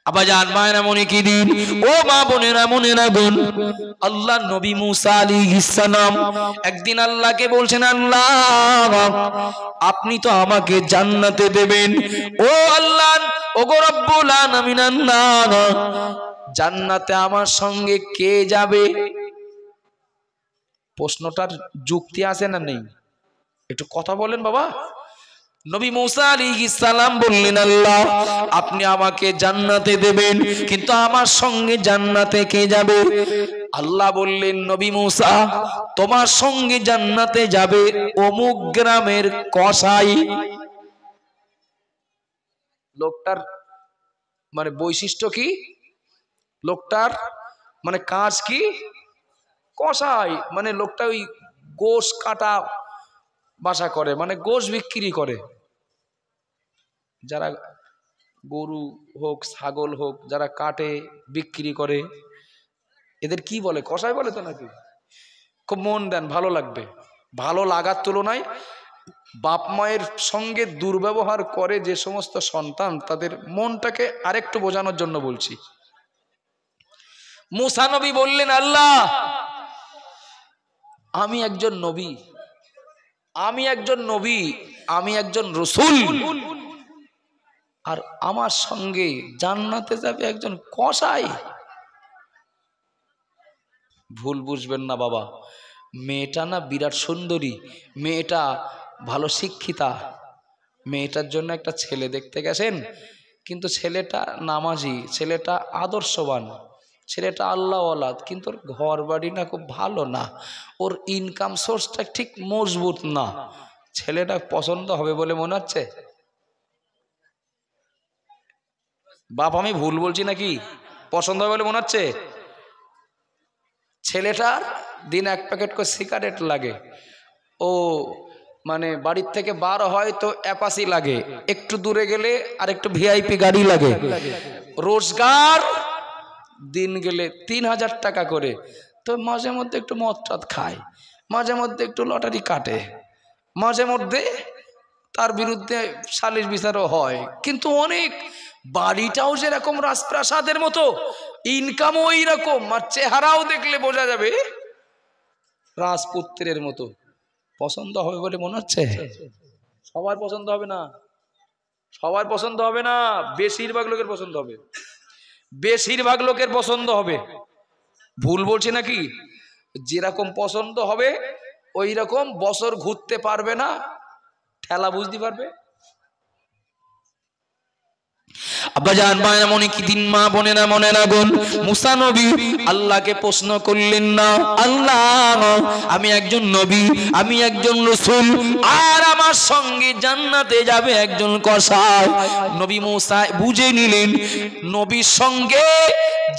আবাজান মায়েরা মনে কি দিন, ও মা বোনেরা মনে রাখুন, আল্লাহ নবী মুসা আলাইহিস সালাম একদিন আল্লাহকে বলছেন, আল্লাহ আপনি তো আমাকে জান্নাতে দেবেন, ও আল্লাহ ওগো রব্বুল আলামিন, আল্লাহ জান্নাতে আমার সঙ্গে কে যাবে? প্রশ্নটার যুক্তি আছে না নেই? একটু কথা বলেন বাবা। নবী মুসা আলাইহিস সালাম বললেন, আল্লাহ আপনি আমাকে জান্নাতে দেবেন, কিন্তু আমার সঙ্গে জান্নাতে কে যাবে? আল্লাহ বললেন, নবী মুসা তোমার সঙ্গে জান্নাতে যাবে অমুক গ্রামের কসাই। লোকটার মানে বৈশিষ্ট্য কি? লোকটার মানে কাজ কি? কসাই। মানে লোকটা ওই গোশ কাটা বাসা করে, মানে গোশ বিক্রি করে। যারা গরু হোক ছাগল হোক যারা কাটে বিক্রি করে, এদের কি বলে? কসাই বলে তো নাকি? খুব মন দেন, ভালো লাগবে। ভালো লাগার তুলনায় বাপ মায়ের সঙ্গে দুর্ব্যবহার করে যে সমস্ত সন্তান, তাদের মনটাকে আরেকটু বোঝানোর জন্য বলছি। মুসা নবী বললেন, আল্লাহ আমি একজন নবী, আমি একজন নবী, আমি একজন রাসূল, আর আমার সঙ্গে জান্নাতে যাবে একজন কসাই। ভুল বুঝবেন না বাবা, মেয়েটা না বিরাট সুন্দরী, মেয়েটা ভালো শিক্ষিতা, মেয়েটার জন্য একটা ছেলে দেখতে গেছেন, কিন্তু ছেলেটা নামাজি, ছেলেটা আদর্শবান, ছেলেটা আল্লাহওয়ালা, কিন্তু ওর ঘর বাড়ি না খুব ভালো না, ওর ইনকাম সোর্সটা ঠিক মজবুত না। ছেলেটা পছন্দ হবে বলে মনে হচ্ছে? বাপ আমি ভুল বলছি নাকি? পছন্দ হবে বলে মনে হচ্ছে? ছেলেটার দিন এক প্যাকেট করে সিগারেট লাগে, ও মানে বাড়ির থেকে বার হয় তো অ্যাপাসি লাগে, একটু দূরে গেলে আর একটু ভিআইপি গাড়ি লাগে, রোজগার দিন গেলে 3000 টাকা করে, তো মাঝে মধ্যে একটু মদ টদ খায়, মাঝে মধ্যে একটু লটারি কাটে, মাঝে মধ্যে তার বিরুদ্ধে সালিশ বিচারও হয়, কিন্তু অনেক বাড়িটাও যেরকম রাজপ্রাসাদের মতো, ইনকামও ওই রকম, আর চেহারাও দেখলে বোঝা যাবে রাজপুত্রের মতো। পছন্দ হবে বলে মনে হচ্ছে? সবার পছন্দ হবে না, সবার পছন্দ হবে না, বেশিরভাগ লোকের পছন্দ হবে, বেশিরভাগ লোকের পছন্দ হবে। ভুল বলছি নাকি? যেরকম পছন্দ হবে ওই রকম বছর ঘুরতে পারবে না, ঠেলা বুঝতে পারবে। আব্বাজান মায়েরা মনে কি দিন, মা বোনেরা মনে রাখুন, মুসা নবী আল্লাহকে প্রশ্ন করলেন না, আল্লাহ আমি একজন নবী, আমি একজন রাসূল, আর আমার সঙ্গে জান্নাতে যাবে একজন কসাই। নবী মুসা বুঝে নিলেন নবীর সঙ্গে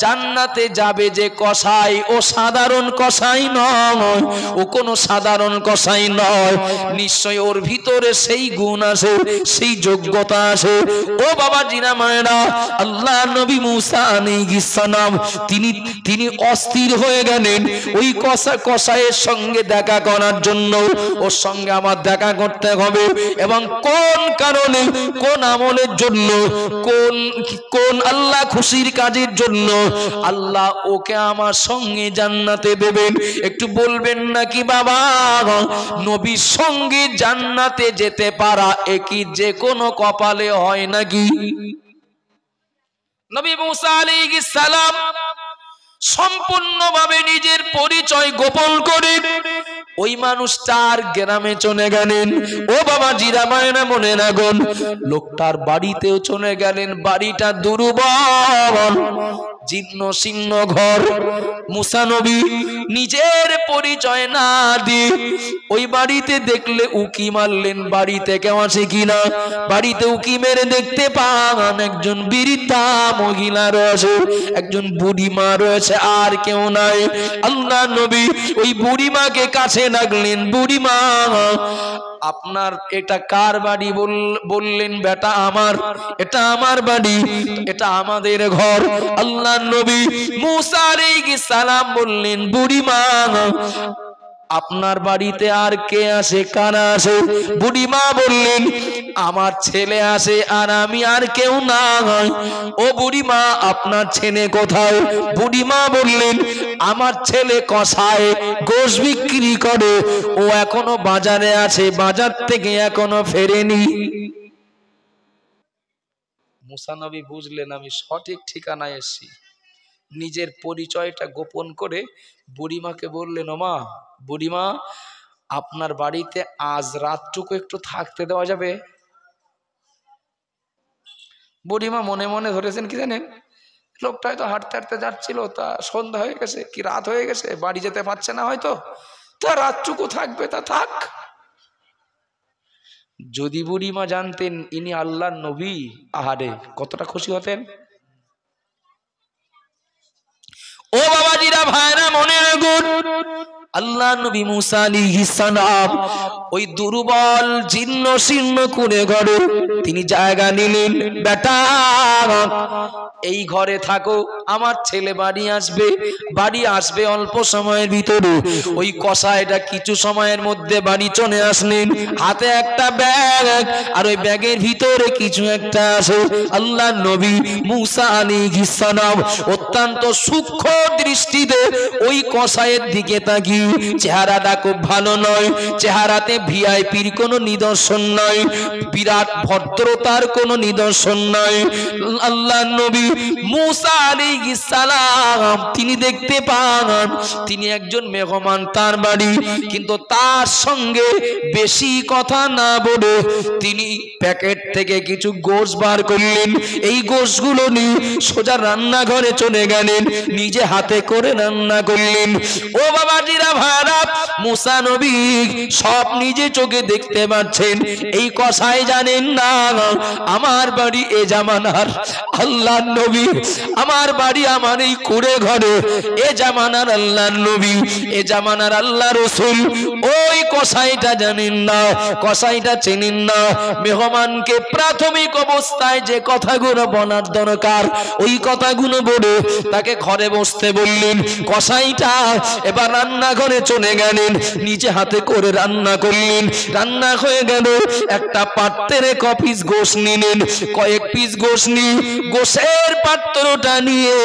জান্নাতে যাবে যে কসাই, ও সাধারণ কসাই নয়, ও কোনো সাধারণ কসাই নয়, নিশ্চয় ওর ভিতরে সেই গুণ আছে, সেই যোগ্যতা আছে। ও বাবা জিনা মায়েরা, আল্লাহ নবী মুসা আলাইহিস সালাম তিনি অস্থির হয়ে গেলেন ওই কসাইয়ের সঙ্গে দেখা করার জন্য। ওর সঙ্গে আমার দেখা করতে হবে, এবং কোন কারণে, কোন আমলের জন্য, কোন আল্লাহ খুশির কাজের জন্য আল্লাহ ওকে আমার সঙ্গে জান্নাতে দেবেন। একটু বলবেন নাকি বাবা, নবীর সঙ্গে জান্নাতে যেতে পারা একই যে কোনো কপালে হয় নাকি? নবী মুসা আলাইহিস সালাম সম্পূর্ণভাবে নিজের পরিচয় গোপন করে ওই মানুষটার গ্রামে চলে গেলেন। ও বাবা জিরা মায়েরা মনে রাখুন, লোকটার বাড়িতেও চলে গেলেন, বাড়িটা দুর্বল, জীর্ণ শীর্ণ ঘর। মুসা নবী নিজের পরিচয় না দিয়ে ওই বাড়িতে দেখলে উকি মারলেন, বাড়িতে কেউ আছে কিনা। বাড়িতে উকি মেরে দেখতে পান একজন বৃদ্ধা মহিলা রয়েছে, একজন বুড়িমা রয়েছে, আর কেউ নাই। আল্লাহ নবী ওই বুড়িমাকে কাছে ডাকলেন, বুড়িমা আপনার এটা কার বাড়ি? বললেন বেটা আমার, এটা আমার বাড়ি, এটা আমাদের ঘর। আল্লাহ নবী মুসা আলাইহিস সালাম বললেন, বুড়িমা আপনার বাড়িতে আর কে আসে, কারা আসে? বুড়িমা বললেন আমার ছেলে আসে আর আমি, আর কেউ না। ও বুড়িমা আপনার ছেলে কোথায়? বুড়িমা বললেন আমার ছেলে কসায় গোশ বিক্রি করে, ও এখনো বাজারে আছে, বাজার থেকে এখনো ফেরেনি। মুসা নবী বুঝলেন আমি সঠিক ঠিকানায় এসেছি। নিজের পরিচয়টা গোপন করে বুড়িমাকে বললেন, ওমা বুড়িমা আপনার বাড়িতে আজ রাতটুকু একটু থাকতে দেওয়া যাবে? বুড়িমা মনে মনে ধরেছেন কি জানেন, লোকটা হয়তো হাঁটতে হাঁটতে যাচ্ছিল, তা সন্ধ্যা হয়ে গেছে কি রাত হয়ে গেছে, বাড়ি যেতে পারছে না হয়তো, তা রাতটুকু থাকবে, তা থাক। যদি বুড়িমা জানতেন ইনি আল্লাহর নবী, আহারে কতটা খুশি হতেন। ও বাবাজিরা, ভাইরা, মনে রাখুন আল্লাহ নবী মুসা আলাইহিস সালাম ওই দুর্বল জীর্ণ শীর্ণ কুঁড়ে ঘরে তিনি জায়গা নিলেন। বেটা এই ঘরে থাকো, আমার ছেলে বাড়ি আসবে অল্প সময়ের ভিতরে। ওই কসাইটা কিছু সময়ের মধ্যে বাড়ি চলে আসলেন, হাতে একটা ব্যাগ, আর ওই ব্যাগের ভিতরে কিছু একটা আছে। আল্লাহ নবী মুসা আলাইহিস সালাম অত্যন্ত সূক্ষ্ম দৃষ্টিতে ওই কসাইয়ের দিকে তাকিয়ে, চেহারাটা খুব ভালো নয়, চেহারাতে ভিআইপির কোনো নিদর্শন নয়, বিরাট ভদ্রতার কোনো নিদর্শন নয়। আল্লাহ নবী মুসা আলাইহিস সালাম তিনি দেখতে পান তিনি একজন মেহমান তার বাড়ি, কিন্তু তার সঙ্গে বেশি কথা না বলে তিনি প্যাকেট থেকে কিছু গোশ বার করলেন। এই গোশগুলো নিয়ে সোজা রান্নাঘরে চলে গেলেন, নিজে হাতে করে রান্না করলেন। ও বাবাজিরা, ভাইরা, মুসা নবী সব নিজে চোখে দেখতে পাচ্ছেন। এই কসাই জানেন না আমার বাড়ি এ জামানার আল্লাহর নবী, আমার বাড়ি আমার এই কুঁড়ে ঘরে এ জামানার আল্লাহর নবী, এ জামানার আল্লাহ রাসূল। ওই কসাইটা জানেন না, কসাইটা চেনেন না। মেহমানকে প্রাথমিক অবস্থায় যে কথাগুলো বলার দরকার ওই কথাগুলো বলে তাকে ঘরে বসতে বললেন। কসাইটা এবার রান্নাঘরে চলে গেলেন, নিচে হাতে করে রান্না করলেন। রান্না হয়ে গেল, একটা পাত্রে কপিস গোশ নিলেন, কয়েক পিস গোশ নিয়ে গোশের পাত্রটা নিয়ে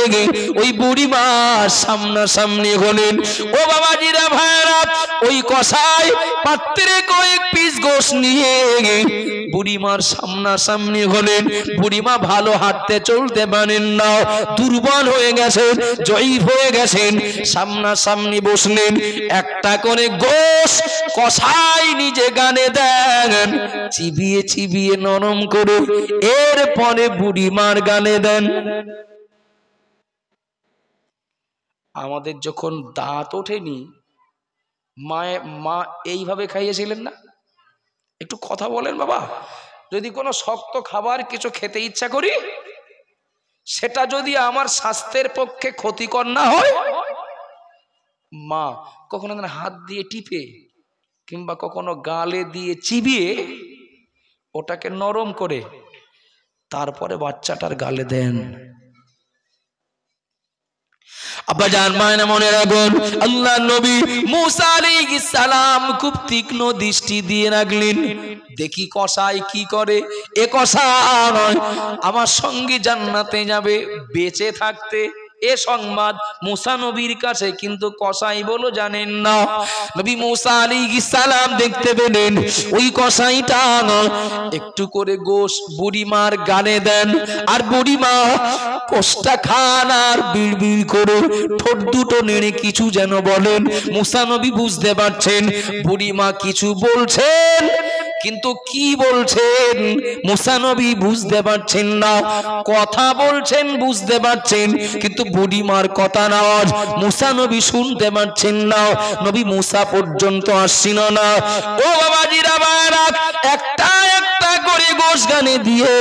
ওই বুড়িমার সামনাসামনি হলেন। ও বাবাজিরা, ভাইরা, ওই কসাই পাত্রে কয়েক পিস গোশ নিয়ে বুড়িমার সামনাসামনি হলেন। বুড়িমা ভালো হাঁটতে চলতে পারেন না, দুর্বল হয়ে গেছেন, জয়ীফ হয়ে গেছেন। সামনাসামনি বসলেন, একটা করে গোশ কসাই নিজে গানে দেন, চিবিয়ে চিবিয়ে নরম করে, এরপরে বুড়িমার গানে দেন। আমাদের যখন দাঁত ওঠেনি মা এইভাবে খাইয়েছিলেন না? একটু কথা বলেন বাবা। যদি কোনো শক্ত খাবার কিছু খেতে ইচ্ছা করি, সেটা যদি আমার স্বাস্থ্যের পক্ষে ক্ষতিকর না হয়, মা কখনো হাত দিয়ে টিপে কিংবা কখনো গালে দিয়ে চিবিয়ে ওটাকে নরম করে তারপরে বাচ্চাটার গালে দেন। আব্বাজান, মায়েরা, মনে রাখুন আল্লাহ নবী মুসা আলাইহিস সালাম খুব তীক্ষ্ণ দৃষ্টি দিয়ে রাখলেন, দেখি কসাই কি করে। এ কসাই আমার সঙ্গে জান্নাতে যাবে বেঁচে থাকতে, এ সংবাদ মুসা নবীর কাছে কিন্তু কসাই বলো জানেন না। নবী মুসা আলাইহিস সালাম দেখতে পেলেন ওই কসাইটা একটু করে গোশ বুড়িমার গানে দেন, আর বুড়িমা কোষ্টা খান আর বিড়বিড় করে ঠোঁট দুটো নেড়ে কিছু যেন বলেন। মুসা নবী বুঝতে পারছেন বুড়িমা কিছু বলছেন, কিন্তু কি বলছেন মুসা নবী বুঝতে পারছেন না। কথা বলছেন বুঝতে পারছেন, কিন্তু বুড়িমার কথা আওয়াজ মুসা নবী শুনতে পাচ্ছেন না। নবী মুসা পর্যন্ত আসছিল না। ও বাবাজিরা, ভাইরা, একটা একটা করে গোশ গানে দিয়ে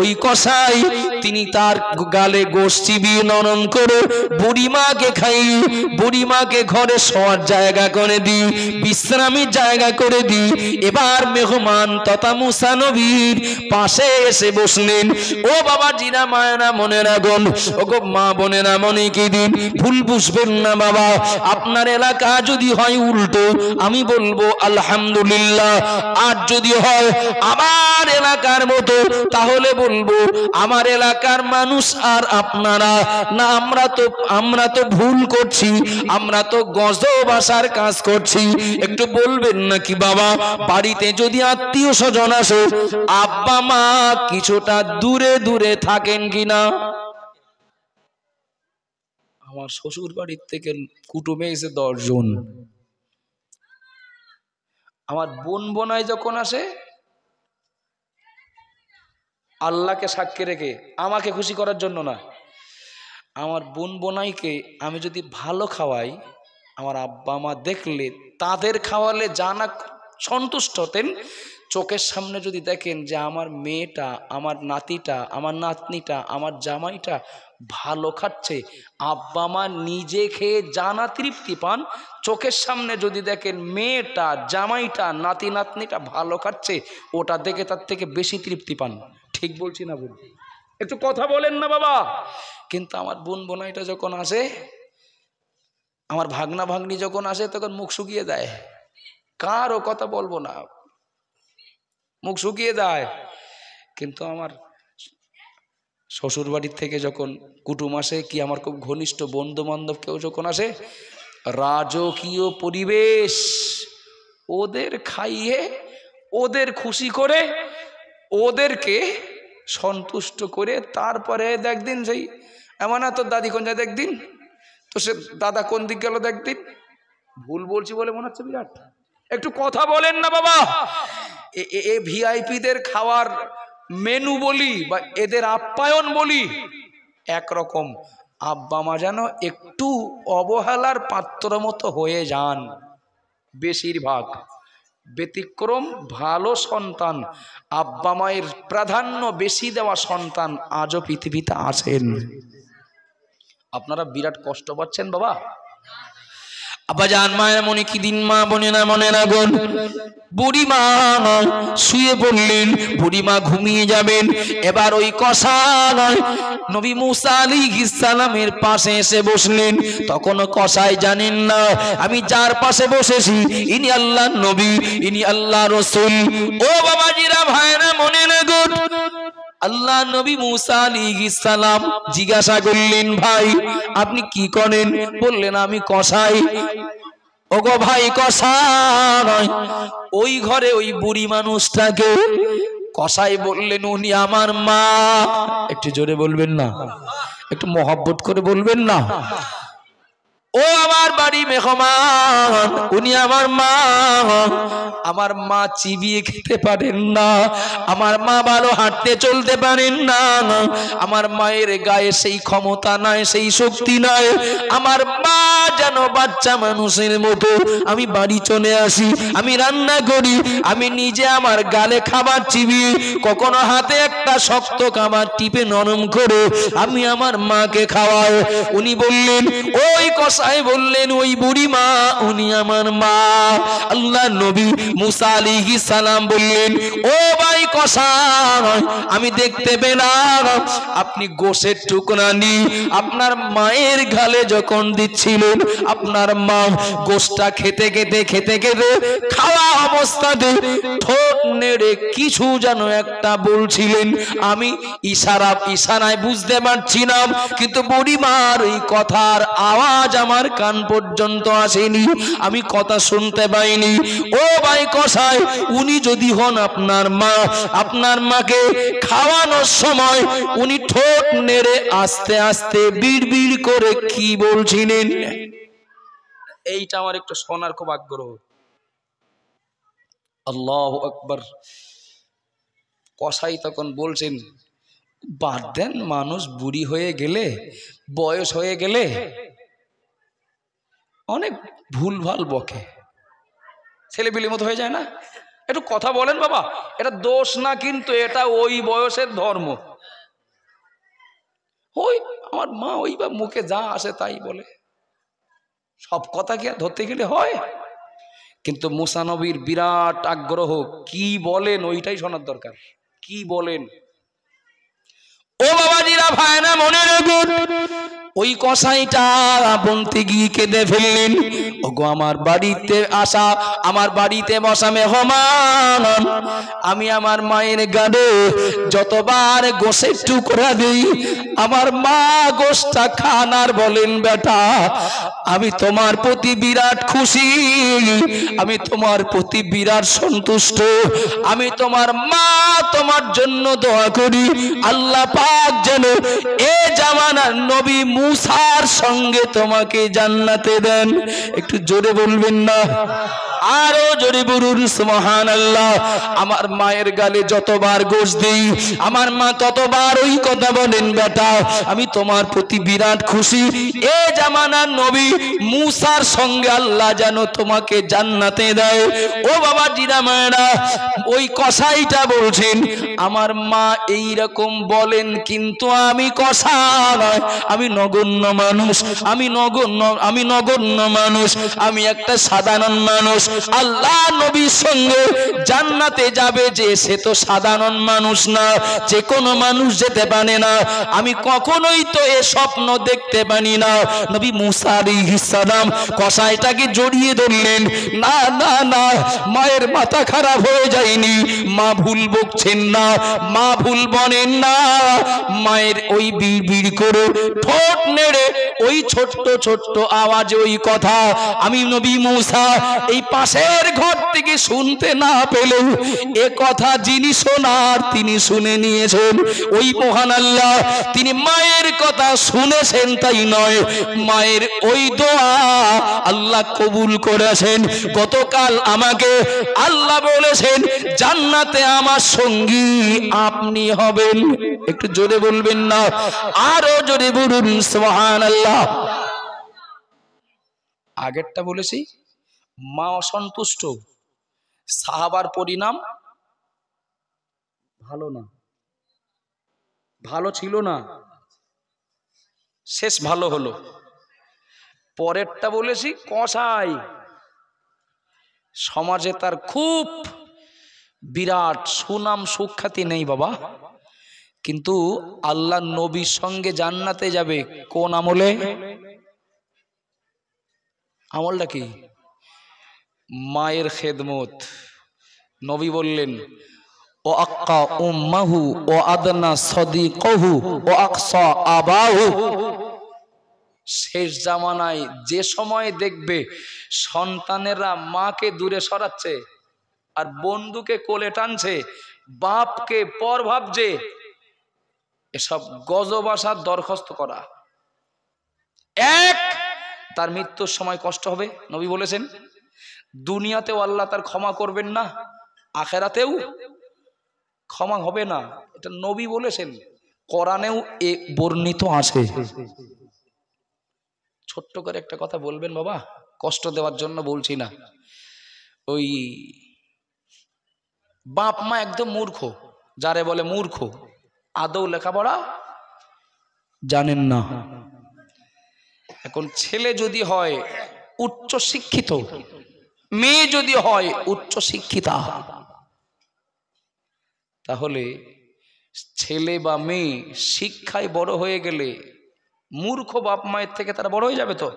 ওই কসাই তিনি তার গালে গোশ চিবিয়ে নরম করে বুড়িমাকে খাইয়ে বুড়িমাকে ঘরে শোয়ার জায়গা করে দিই, বিশ্রামের জায়গা করে দিই। এবার মেহমান তথা মুসা নবীর পাশে এসে বসলেন। ও বাবা জিরা মায়েরা মনেরা গণ, ও গো মা বোনেরা, মনে কি দিন ভুল বুঝবেন না বাবা। আপনার এলাকা যদি হয় উল্টো আমি বলবো আলহামদুলিল্লাহ, আর যদি হয় আমার এলাকার মতো তাহলে বলবো আমার এলাকার মানুষ আর আপনারা না, আমরা তো ভুল করছি, আমরা তো গজব আসার কাজ করছি। একটু বলবেন নাকি বাবা, বাড়িতে যদি আত্মীয় স্বজন আসে আব্বা মা কিছুটা দূরে দূরে থাকেন কিনা? আমার শ্বশুর বাড়ির থেকে কুটুমে এসে 10 জন, আমার বোন বোনাই যখন আসে আল্লাহকে সাক্ষী রেখে, আমাকে খুশি করার জন্য না, আমার বোন বোনাইকে আমি যদি ভালো খাওয়াই, আমার আব্বা মা দেখলে তাদের খাওয়ালে জানা সন্তুষ্ট হতেন। চোখের সামনে যদি দেখেন যে আমার মেয়েটা, আমার নাতিটা, আমার নাতনিটা, আমার জামাইটা ভালো খাচ্ছে, আব্বা মা নিজে খেয়ে জানা তৃপ্তি পান, চোখের সামনে যদি দেখেন মেয়েটা, জামাইটা, নাতি নাতনিটা ভালো খাচ্ছে, ওটা দেখে তার থেকে বেশি তৃপ্তি পান। ঠিক বলছি না বলছি? একটু কথা বলেন না বাবা। কিন্তু আমার বোন বোনাইটা যখন আসে, আমার ভাগনা ভাগ্নি যখন আসে, তখন মুখ শুকিয়ে দেয়। কারও কথা বলবো না, মুখ শুকিয়ে দেয়। কিন্তু আমার শ্বশুর বাড়ির থেকে যখন কুটুম আসে, কি আমার খুব ঘনিষ্ঠ বন্ধু বান্ধব কেউ যখন আসে, রাজকীয় পরিবেশ, ওদের খাইয়ে ওদের খুশি করে ওদেরকে সন্তুষ্ট করে তারপরে দেখদিন সেই এমন না, তোর দাদি কোন যায় দেখদিন, তো সে দাদা কোন দিক গেল দেখদিন। ভুল বলছি বলে মনে হচ্ছে বিরাট। একটু কথা বলেন না বাবা। এ ভিআইপিদের খাওয়ার মেনু বলি বা এদের আপ্যায়ন বলি একরকম, আব্বা মা যেন একটু অবহেলার পাত্র মতো হয়ে যান। বেশিরভাগ ব্যতিক্রম ভালো সন্তান, আব্বা মায়ের প্রাধান্য বেশি দেওয়া সন্তান আজও পৃথিবীতে আছেন। আপনারা বিরাট কষ্ট পাচ্ছেন বাবা। আব্বাজান মায়ের মনে কি দিন, মা বোনেরা মনেরা গণ, বুড়িমা শুয়ে পড়লেন, বুড়িমা ঘুমিয়ে যাবেন। এবার ওই কসাই নবী মুসা আলাইহিস সালামের পাশে এসে বসলেন। তখন কসাই জানেন না আমি যার পাশে বসেছি ইনি আল্লাহর নবী, ইনি আল্লাহর রাসূল। ও বাবাজিরা ভাইরা মনেরা গণ, আল্লাহ নবী মুসা আলাইহিস সালাম জিজ্ঞাসা করলেন, ভাই আপনি কি করেন? বললেন আমি কসাই। ওগো ভাই কসাই, ওই ঘরে ওই বুড়ি মানুষটাকে? কসাই বললেন উনি আমার মা। একটু জোরে বলবেন না, একটু মহব্বত করে বলবেন না। ও আমার বাড়ি মেহমান, উনি আমার মা। আমার মা চিবিয়ে খেতে পারেন না, আমার মা ভালো হাঁটতে চলতে পারেন না, আমার মায়ের গায়ে সেই ক্ষমতা নাই, সেই শক্তি নাই। আমার মা যেন বাচ্চা মানুষের মতো। আমি বাড়ি চলে আসি, আমি রান্না করি, আমি নিজে আমার গালে খাবার চিবিয়ে, কখনো হাতে একটা শক্ত খাবার টিপে নরম করে আমি আমার মাকে খাওয়াই। উনি বললেন, ওই কসাই বললেন ওই বুড়ি মা উনি আমার মা। আল্লাহ নবী মুসা আলাইহিস সালাম বললেন, ও ভাই কসাই, আমি দেখতে পেলাম আপনি গোশের টুকরা নিয়ে আপনার মায়ের গালে যখন দিচ্ছিলেন, আপনার মা গোশটা খেতে খেতে খেতে খেতে খাওয়া অবস্থাতে ঠোঁট নেড়ে কিছু যেন একটা বলছিলেন। আমি ইশারায় বুঝতে পারছি না, কিন্তু বুড়িমার ওই কথার আওয়াজ আমার কান পর্যন্ত আসেনি, আমি কথা শুনতে পাইনি। ও ভাই কসাই, উনি যদি হন আপনার মা, আপনার মাকে খাওয়ানোর সময় উনি ঠোঁট নেড়ে আস্তে আস্তে বিড়বিড় করে কি বলছিলেন? এইটা আমার একটু শোনার খুব আগ্রহ। আল্লাহু আকবার। কসাই তখন বলছেন, বাদ দেন, মানুষ বুড়ি হয়ে গেলে, বয়স হয়ে গেলে অনেক ভুলভাল বকে, ছেলেপিলের মতো হয়ে যায় না? একটু কথা বলেন বাবা, এটা দোষ না, কিন্তু এটা ওই বয়সের ধর্ম। ওই আমার মা ওই বা মুখে যা আসে তাই বলে, সব কথা কি আর ধরতে গেলে হয়? কিন্তু মুসা নবীর বিরাট আগ্রহ, কি বলেন ওইটাই শোনার দরকার, কি বলেন। ও বাবাজিরা, ভাইরা, মনে রাখুন, ওই কসাইটা বলতে গিয়ে কেঁদে ফেললেন, ওগো আমার বাড়িতে আসা, আমার বাড়িতে বসা মেহমান, আমি আমার মায়ের গালে যতবার গোশের টুকরা দিই, আমার মা গোশটা খান আর বলেন, বেটা আমি তোমার প্রতি বিরাট খুশি, আমি তোমার প্রতি বিরাট সন্তুষ্ট, আমি তোমার মা, তোমার জন্য দোয়া করি আল্লাহ পাক যেন এ জামানার নবী মুসার সঙ্গে তোমাকে জান্নাতে দেন। একটু জোরে বলবেন না? আরো জোরে বলুন সুবহানাল্লাহ। আমার মায়ের গালে যতবার গোশ দেই, আমার মা ততবার ওই কথা বলেন, বেটা আমি তোমার প্রতি বিরাট খুশি, এ জামানার নবী মুসার সঙ্গে আল্লাহ যেন তোমাকে জান্নাতে দেয়। ও বাবা জিরা মায়েরা, ওই কসাইটা বলছেন, আমার মা এই রকম বলেন, কিন্তু আমি কসা নয়, আমি নগণ্য মানুষ, আমি নগণ্য মানুষ, আমি একটা সাধারণ মানুষ। আল্লাহ নবীর সঙ্গে জান্নাতে যাবে যে, সে তো সাধারণ মানুষ না, যে কোনো মানুষ যেতে পারে না। আমি কখনোই তো এ স্বপ্ন দেখতে পারি না। নবী মুসা আলাইহিস সালাম কসাইটাকে জড়িয়ে ধরলেন, না না না, মায়ের মাথা খারাপ হয়ে যায়নি, মা ভুল বকছেন না, মা ভুল বলেন না। মায়ের ওই বিড়বিড় করে ঠোঁট নেড়ে ওই ছোট্ট ছোট্ট আওয়াজে ওই কথা আমি নবী মুসা এই পাশের ঘর থেকে শুনতে না পেলেও এ কথা যিনি শোনার তিনি শুনে নিয়েছেন। ওই মহান আল্লাহ তিনি মায়ের কথা শুনেছেন, তাই নয়, মায়ের ওই দোয়া আল্লাহ কবুল করেছেন। গতকাল আমাকে আল্লাহ বলেছেন, জান্নাতে আমার সঙ্গী আপনি হবেন। একটু জোরে বলবেন না? আরো জোরে বলুন সুবহানাল্লাহ। আগেরটা বলেছি, মা অসন্তুষ্ট, সাহাবার পরিণাম ভালো না, ভালো ছিল না, শেষ ভালো হলো। পরেরটা বলেছি, কসাই সমাজে তার খুব বিরাট সুনাম সুখ্যাতি নেই বাবা, কিন্তু আল্লাহ নবীর সঙ্গে জান্নাতে যাবে কোন আমলে? আমলটা কি? মায়ের খেদমত। নবী বললেন, ও আক্কা উম্মাহু ও আদনা সদিকহু ও আকসা আবাহু। শেষ জামানায় যে সময় দেখবে সন্তানেরা মাকে দূরে সরাচ্ছে আর বন্ধুকে কোলে টানছে, বাপকে পর ভাবছে, এসব গজব আসার দরখাস্ত করা। এক, তার মৃত্যুর সময় কষ্ট হবে, নবী বলেছেন। দুনিয়াতেও আল্লাহ তার ক্ষমা করবেন না, আখেরাতেও ক্ষমা হবে না, এটা নবী বলেছেন, কোরআনেও এ বর্ণিত আছে। ছোট্ট করে একটা কথা বলবেন বাবা, কষ্ট দেওয়ার জন্য বলছি না। ওই বাপ মা একদম মূর্খ, যারে বলে মূর্খ, আদৌ লেখাপড়া জানেন না। এখন ছেলে যদি হয় উচ্চ শিক্ষিত, মেয়ে যদি হয় উচ্চ শিক্ষিতা, তাহলে ছেলে বা মেয়ে শিক্ষায় বড় হয়ে গেলে মূর্খ বাপ মায়ের থেকে তারা বড় হয়ে যাবে। তো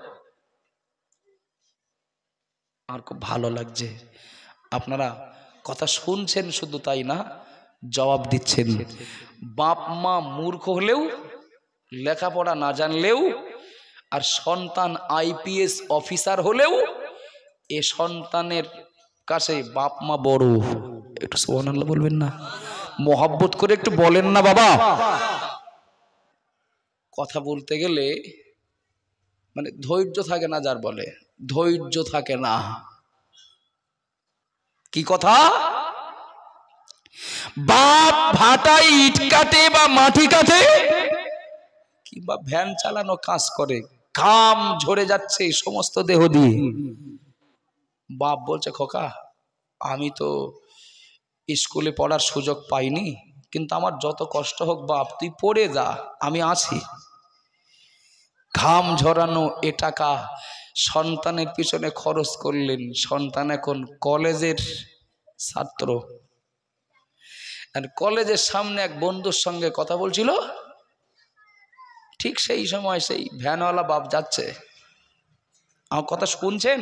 আর খুব ভালো লাগছে, আপনারা কথা শুনছেন শুধু তাই না, জবাব দিচ্ছেন। বাপ মা মূর্খ হলেও, লেখাপড়া না জানলেও, আর সন্তান আইপিএস অফিসার হলেও এ সন্তানের কাছে বাপ মা বড়। একটু সুবহানাল্লাহ বলবেন না? মোহাব্বত করে একটু বলেন না বাবা। কথা বলতে গেলে মানে ধৈর্য থাকে না, যার বলে ধৈর্য থাকে না। কি কথা? বাপ ভাটায় ইট কাটে বা মাটি কাটে কিংবা ভ্যান চালানো কাজ করে, ঘাম ঝরে যাচ্ছে সমস্ত দেহ দিয়ে, বাপ বলছে, খোকা আমি তো স্কুলে পড়ার সুযোগ পাইনি, কিন্তু আমার যত কষ্ট হোক বাপ তুই পড়ে যা, আমি আছি। ঘাম ঝরানো এ টাকা সন্তানের পিছনে খরচ করলেন। সন্তান এখন কলেজের ছাত্র, আর কলেজের সামনে এক বন্ধুর সঙ্গে কথা বলছিল। ঠিক সেই সময় সেই ভ্যানওয়ালা বাপ যাচ্ছে। আমার কথা শুনছেন?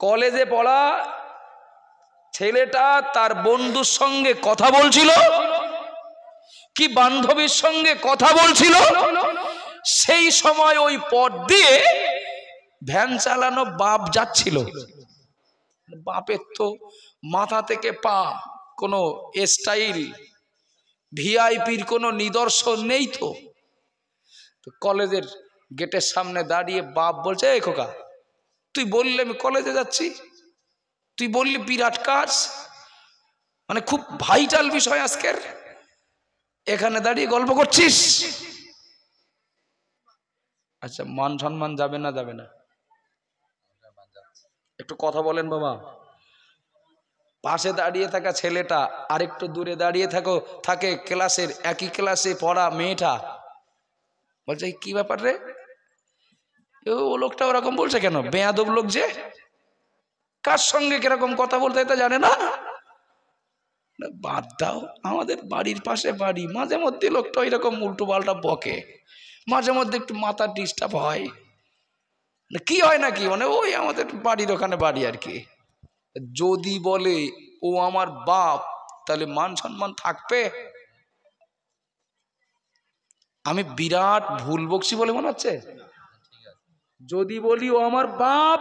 কলেজে পড়া ছেলেটা তার বন্ধুর সঙ্গে কথা বলছিল কি বান্ধবীর সঙ্গে কথা বলছিল, সেই সময় ওই পথ দিয়ে ভ্যান চালানো বাপ যাচ্ছিল। বাপের তো মাথা থেকে পা কোনো স্টাইল ভিআইপির কোনো নিদর্শন নেই। তো কলেজের গেটের সামনে দাঁড়িয়ে বাপ বলছে, এই খোকা তুই বললি আমি কলেজে যাচ্ছি, তুই বললি বিরাট কাজ, মানে খুব ভাইটাল বিষয় আজকের, এখানে দাঁড়িয়ে গল্প করছিস? আচ্ছা মান সম্মান যাবে না? যাবে না? একটু কথা বলেন বাবা। পাশে দাঁড়িয়ে থাকা ছেলেটা আরেকটু দূরে দাঁড়িয়ে থাকে ক্লাসের একই ক্লাসে পড়া মেয়েটা বলছে, কি ব্যাপার রে, ও লোকটা ওরকম বলছে কেন? বেয়াদব লোক যে, কার সঙ্গে কিরকম কথা বলতে তা জানে না? বাদ দাও, আমাদের বাড়ির পাশে বাড়ি, মাঝে মধ্যে লোকটা এরকম উল্টো পাল্টা বকে, মাঝে মধ্যে একটু মাথা ডিস্টার্ব হয়। কি হয় নাকি, মানে ওই আমাদের বাড়ির ওখানে বাড়ি আর কি। যদি বলে ও আমার বাপ, তাহলে মান সম্মান থাকবে? আমি বিরাট ভুল বকছি বলে মনে হচ্ছে? যদি বলি ও আমার বাপ,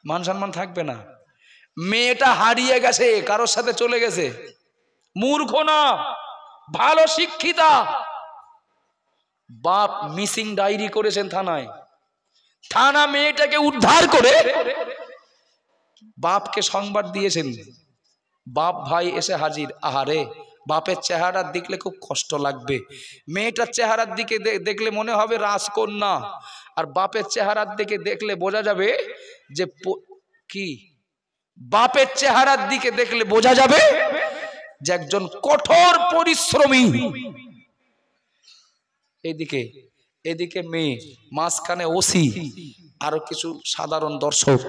মান সম্মান থাকবে না। মেয়েটা হারিয়ে গেছে, কারোর সাথে চলে গেছে, মূর্খ না, ভালো শিক্ষিতা। বাপ মিসিং ডায়েরি করেছেন থানায়, থানা মেয়েটাকে উদ্ধার করে বাপকে সংবাদ দিয়েছেন। বাপ ভাই এসে হাজির। আহারে, বাপের চেহারা দেখলে খুব কষ্ট লাগবে। মেয়েটার চেহারার দিকে দেখলে মনে হবে রাজকন্যা, আর বাপের চেহারার দিকে দেখলে বোঝা যাবে যে কি, বাপের চেহারার দিকে দেখলে বোঝা যাবে যে একজন কঠোর পরিশ্রমী। এদিকে মেয়ে, মাঝখানে ওসি, আরো কিছু সাধারণ দর্শক।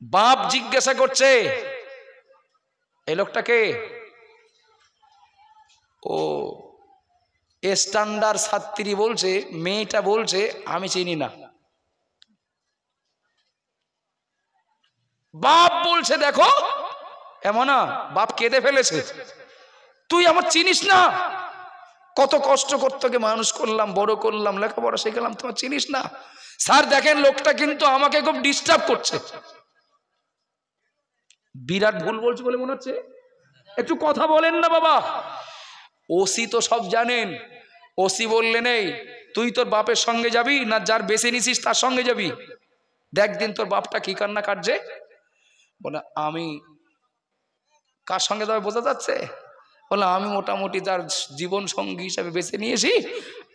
বাপ জিজ্ঞাসা করছে, এই লোকটাকে? ও স্ট্যান্ডার্ড ছাত্রী বলছে, মেয়েটা বলছে আমি চিনি না। বাপ বলছে দেখো, এমন না, বাপ কেঁদে ফেলেছে, তুই আমার চিনিস না? কত কষ্ট করতে মানুষ করলাম, বড় করলাম, লেখাপড়া শেখালাম, তোমার চিনিস না? স্যার দেখেন লোকটা কিন্তু আমাকে খুব ডিস্টার্ব করছে। বিরাট ভুল বলছি বলে মনে হচ্ছে? একটু কথা বলেন না বাবা। ওসি তো সব জানেন। ওসি বললেন, এই তুই তোর বাপের সঙ্গে যাবি না যার বেছে নিছিস তার সঙ্গে যাবি? দেখ দিন তোর বাপটা কি কান্না কাটছে। বলে আমি কার সঙ্গে যাবে বোঝা যাচ্ছে? বলে আমি মোটামুটি যার জীবন সঙ্গী হিসাবে বেছে নিয়েছি,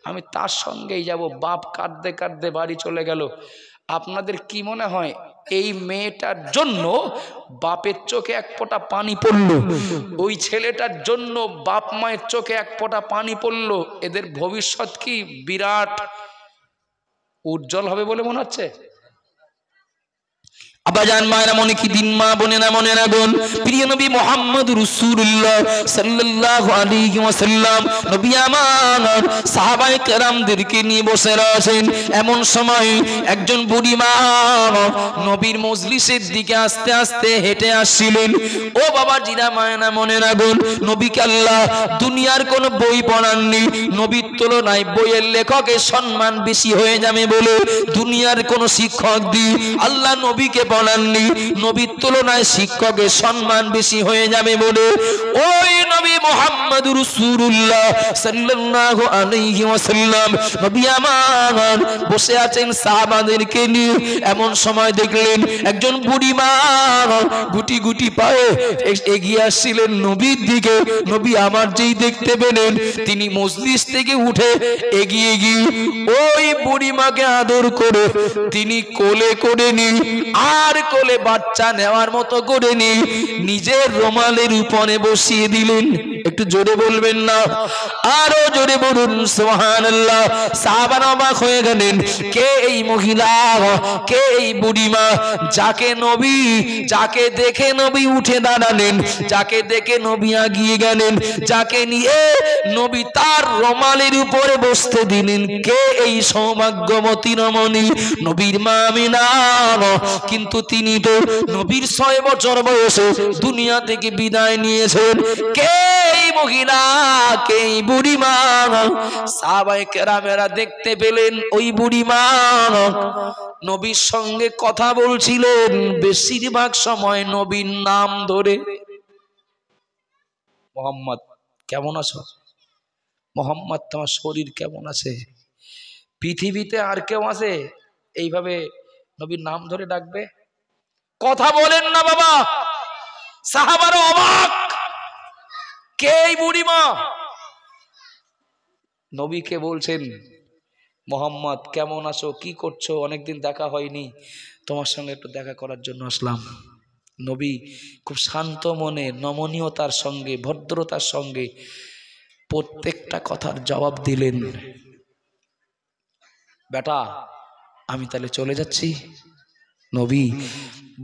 আমি তার সঙ্গেই যাব। বাপ কাঁদতে কাঁদতে বাড়ি চলে গেল। আপনাদের কি মনে হয় এই মেয়েটার জন্য বাপের চোখে এক ফোঁটা পানি পড়ল, ওই ছেলেটার জন্য বাপ মায়ের চোখে এক ফোঁটা পানি পড়ল, এদের ভবিষ্যৎ কি বিরাট উজ্জ্বল হবে বলে মনে হচ্ছে? আবাজান মায়েরা মনে কি দিন, মা বোনেরা মনে রাখুন, প্রিয় নবী মুহাম্মদ রাসূলুল্লাহ সাল্লাল্লাহু আলাইহি ওয়াসাল্লাম নবী আমার সাহাবায়ে কেরামদেরকে নিয়ে বসে আছেন। এমন সময় একজন বুড়ি মা নবীর মজলিসের দিকে আস্তে আস্তে হেঁটে আসছিলেন। ও বাবা জিরা মায়েরা মনে রাখুন, নবীকে আল্লাহ দুনিয়ার কোনো বই পড়াননি। নবীর তুলনায় বইয়ের লেখকের সম্মান বেশি হয়ে যাবে বলে দুনিয়ার কোনো শিক্ষক দিয়ে আল্লাহ নবীকে পড়াননি। নবীর তুলনায় শিক্ষকের সম্মান বেশি হয়ে যাবে বলে ওই নবী মুহাম্মদ রাসূলুল্লাহ সাল্লাল্লাহু আলাইহি ওয়াসাল্লাম নবী আমার বসে আছেন সাহাবাদেরকে নিয়ে। এমন সময় দেখলেন একজন বুড়ি মা গুটি গুটি পায়ে এগিয়ে আসছিলেন নবীর দিকে। নবী আমার যেই দেখতে পেলেন, তিনি মজলিস থেকে উঠে এগিয়ে গিয়ে ওই বুড়িমাকে আদর করে তিনি কোলে করে নি, আর কোলে বাচ্চা নেওয়ার মতো করে নি নিজের রুমালের উপরে বসিয়ে দিলেন। একটু জোরে বলবেন না? আরো জোরে বলুন সুবহানাল্লাহ। সাহাবারা অবাক হয়ে গেলেন, কে এই মহিলা, কে এই বুড়িমা যাকে নবী, যাকে দেখে নবী উঠে দাঁড়ালেন, যাকে দেখে নবী এগিয়ে গেলেন, যাকে নিয়ে নবী তার রুমালের উপরে বসতে দিলেন, কে এই সৌভাগ্যবতী রমণী? নবীর মা আমিনা। কিন্তু তিনি তো নবীর 6 বছর বয়সে দুনিয়া থেকে বিদায় নিয়েছেন। কে এই মহিলা, কে এই বুড়িমা? সাহাবায়ে কেরামেরা দেখতে পেলেন ওই বুড়িমা নবীর সঙ্গে কথা বলছিলেন, বেশিরভাগ সময় নবীর নাম ধরে। মোহাম্মদ কেমন আছো? মোহাম্মদ তোমার শরীর কেমন আছে? পৃথিবীতে আর কেউ আছে এইভাবে নবীর নাম ধরে ডাকবে? কথা বলেন না বাবা। সাহাবারা অবাক, কে এই বুড়িমা? নবীকে বলছেন, মোহাম্মদ কেমন আছো, কি করছো, অনেকদিন দেখা হয়নি, তোমার সঙ্গে একটু দেখা করার জন্য আসলাম। নবী খুব শান্ত মনে, নমনীয়তার সঙ্গে, ভদ্রতার সঙ্গে প্রত্যেকটা কথার জবাব দিলেন। বেটা আমি তাহলে চলে যাচ্ছি। নবী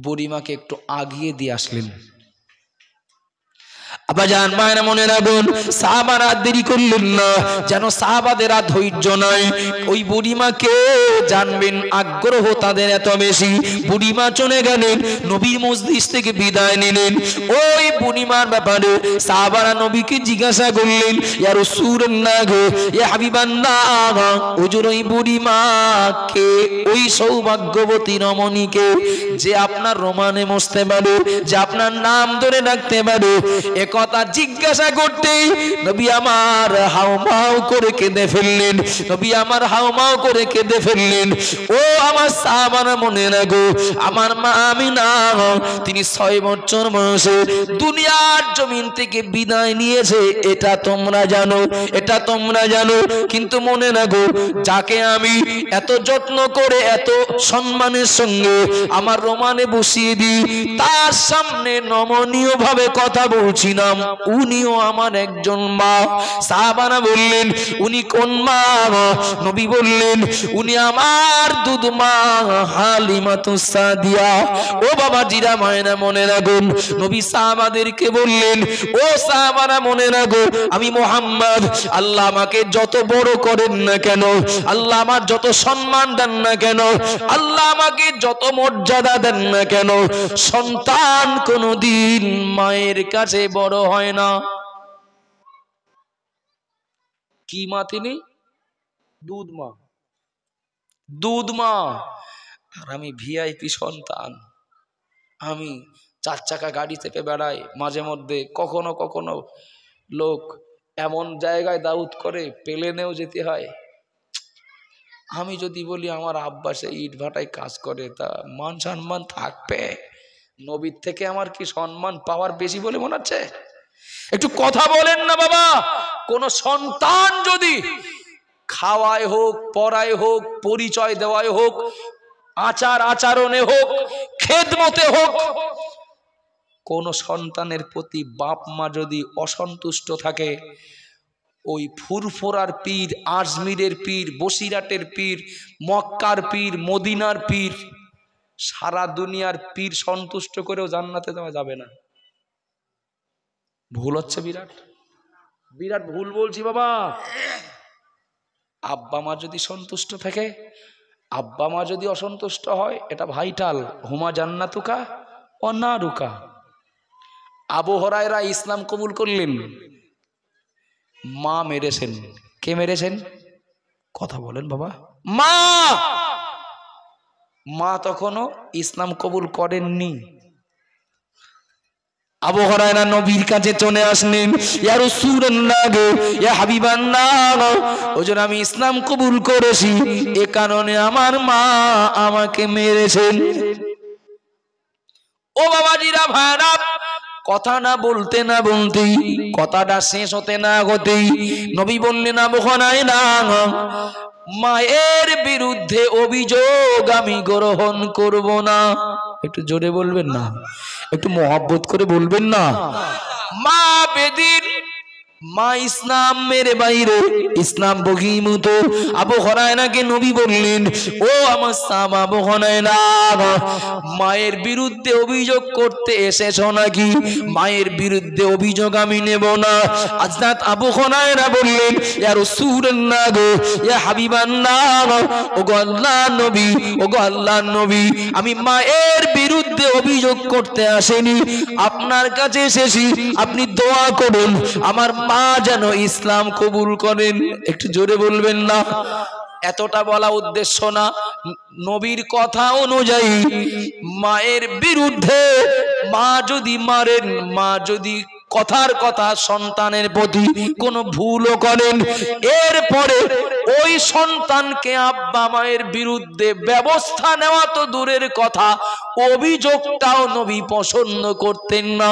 বুড়িমাকে একটু আগিয়ে দিয়ে আসলেন। আব্বাজান মায়েরা মনে রাখুন, সাহাবারা দেরি করলেন না, যেন সাহাবাদের আর ধৈর্য নাই। ওই বুড়িমাকে জানবেন আগ্রহ তাদের এত বেশি। বুড়িমা চলে গেলেন, নবীর মজলিস থেকে বিদায় নিলেন। ওই বুড়িমার ব্যাপারে সাহাবারা নবীকে জিজ্ঞাসা করলেন, ইয়া রাসূলুল্লাহ গো, ইয়া হাবিবাল্লাহ, হুজুর ওই বুড়িমাকে, ওই সৌভাগ্যবতী রমণীকে যে আপনার রোমানে বসতে পারে, যে আপনার নাম ধরে ডাকতে পারে, কথা জিজ্ঞাসা করতেই নবী আমার হাউমাউ করে কেঁদে ফেললেন। নবী আমার হাউমাউ করে কেঁদে ফেললেন। ও আমার সাহাবারা মনে রাখো, আমার মা আমিনা তিনি 6 বছর বয়সে দুনিয়ার জমিন থেকে বিদায় নিয়েছে, এটা তোমরা জানো, এটা তোমরা জানো। কিন্তু মনে রাখো, যাকে আমি এত যত্ন করে, এত সম্মানের সঙ্গে আমার রোমানে বসিয়ে দিই, তার সামনে নমনীয় ভাবে কথা বলছি না, উনিও আমার একজন মা। সাহাবারা বললেন, উনি কোন মা? নবী বললেন, উনি আমার দুধ মা হালিমাতুস সাদিয়া। ও বাবা জিরা মায়েরা মনে রাখুন, নবী সাহাবাদেরকে বললেন, ও সাহাবারা মনে রাখো, আমি মুহাম্মদ, আল্লাহ আমাকে যত বড় করেন না কেন, আল্লাহ আমার যত সম্মান দেন না কেন, আল্লাহ আমাকে যত মর্যাদা দেন না কেন, সন্তান কোনদিন মায়ের কাছে বড় হয় না। কি মা তিনি? দুধ মা। দুধ মা। আর আমি ভিআইপি সন্তান, আমি 4 চাকা গাড়ি চেপে বেড়াই, মাঝে মধ্যে কখনো কখনো লোক এমন জায়গায় দাউদ করে প্লেনেও যেতে হয়। আমি যদি বলি আমার আব্বা সে ইট ভাটায় কাজ করে, তা মান সম্মান থাকবে? নবীর থেকে আমার কি সম্মান পাওয়ার বেশি বলে মনে হচ্ছে? একটু কথা বলেন না বাবা। কোন সন্তান যদি খাওয়ায় হোক, পড়ায় হোক, পরিচয় দেওয়ায় হোক, আচার আচরণে হোক, খেদমতে হোক, কোন সন্তানের প্রতি বাপ মা যদি অসন্তুষ্ট থাকে, ওই ফুরফুরার পীর, আজমিরের পীর, বসিরাটের পীর, মক্কার পীর, মদিনার পীর, সারা দুনিয়ার পীর সন্তুষ্ট করেও জান্নাতে যাওয়া যাবে না। ভুল হচ্ছে, বিরাট বিরাট ভুল বলছি বাবা। আব্বা মা যদি সন্তুষ্ট থাকে, আব্বা মা যদি অসন্তুষ্ট হয়, এটা ভাইটাল। হুমা জান্নাতুকা ও নারুকা। আবু হুরায়রা ইসলাম কবুল করলেন, মা মেরেছেন। কে মেরেছেন? কথা বলেন বাবা। মা। মা তখনও ইসলাম কবুল করেননি। আবু হুরায়রা নবীর কাছে চলে আসলেন, ইয়া রাসূলুল্লাহ গো, ইয়া হাবিবাল্লাহ, হুজুর আমি ইসলাম কবুল করেছি, এ কারণে আমার মা আমাকে মেরেছেন। ও বাবাজিরা ভাইরা, কথা না বলতে না বলতেই, কথাটা শেষ হতে না হতেই নবী বললেন, আবু হুনায়না, মায়ের বিরুদ্ধে অভিযোগ আমি গ্রহণ করব না। একটু জোরে বলবেন না, একটু মহব্বত করে বলবেন না। মা বেদিন, মা ইসলাম মেরে বাইরে, ইসলাম বহির্ভূত। আবু হুনায়নাকে নবী বললেন, ও আমার সাহাবা আবু হুনায়না, মায়ের বিরুদ্ধে অভিযোগ করতে এসেছো নাকি? মায়ের বিরুদ্ধে অভিযোগ আমি নেব না। হযরত আবু হুনায়না বললেন, ইয়া রাসূলুল্লাহ গো, ইয়া হাবিবাল্লাহ, ওগো আল্লাহর নবী, ওগো আল্লাহর নবী, আমি মায়ের বিরুদ্ধে অভিযোগ করতে আসিনি, আপনার কাছে এসেছি, আপনি দোয়া করুন আমার মা যেন ইসলাম কবুল করেন। একটু জোরে বলবেন না। এতটা বলা উদ্দেশ্য না, নবীর কথা অনুযায়ী মায়ের বিরুদ্ধে, মা যদি মারেন, মা যদি কথার কথা সন্তানের প্রতি কোনো ভুলও করেন, এরপরে ওই সন্তানকে আব্বা মায়ের বিরুদ্ধে ব্যবস্থা নেওয়া তো দূরের কথা, অভিযোগটাও নবী পছন্দ করতেন না।